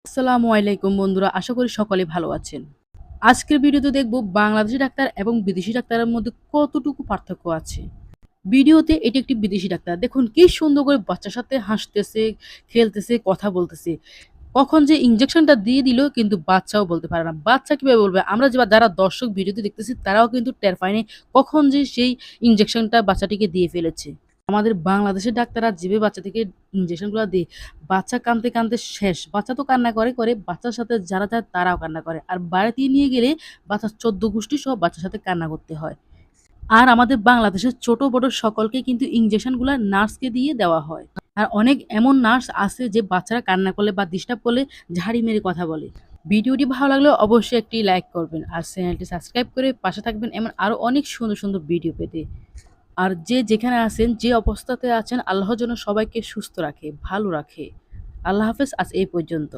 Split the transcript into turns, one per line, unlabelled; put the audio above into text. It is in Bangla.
আসসালামু আলাইকুম বন্ধুরা, আশা করি সকলে ভালো আছেন। আজকের ভিডিওতে দেখব বাংলাদেশি ডাক্তার এবং বিদেশি ডাক্তারের মধ্যে কতটুকু পার্থক্য আছে। ভিডিওতে এটি একটি বিদেশি ডাক্তার। দেখুন কি সুন্দর করে বাচ্চার সাথে হাসতেছে, খেলতেছে, কথা বলতেছে। কখন যে ইনজেকশনটা দিয়ে দিল কিন্তু বাচ্চাও বলতে পারে না। বাচ্চা কিভাবে বলবে? আমরা যে যারা দর্শক ভিডিওতে দেখতেছি তারাও কিন্তু টের পায়নি কখন যে সেই ইনজেকশনটা বাচ্চাটিকে দিয়ে ফেলেছে। আমাদের বাংলাদেশের ডাক্তাররা যেভাবে বাচ্চাদেরকে ইনজেকশনগুলা দেয়, বাচ্চা কাঁদতে, কাঁদতে শেষ। বাচ্চা তো কান্না করে, বাচ্চার সাথে যারা যায় তারাও কান্না করে। আর বাড়িতে নিয়ে গেলে বাচ্চার ১৪ গোষ্ঠী সহ বাচ্চার সাথে কান্না করতে হয়। আর আমাদের বাংলাদেশের ছোট বড় সকলকে কিন্তু ইনজেকশনগুলা নার্সকে দিয়ে দেওয়া হয়। আর অনেক এমন নার্স আছে যে বাচ্চারা কান্না করলে বা ডিস্টার্ব করলে ঝাড়ি মেরে কথা বলে। ভিডিওটি ভালো লাগলে অবশ্যই একটি লাইক করবেন। আর চ্যানেলটি সাবস্ক্রাইব করে পাশে থাকবেন এমন আরো অনেক সুন্দর, সুন্দর ভিডিও পেতে। আর যে যেখানে আছেন, যে অবস্থাতে আছেন আল্লাহ যেন সবাইকে সুস্থ রাখে, ভালো রাখে। আল্লাহ হাফেজ, আজ এই পর্যন্ত।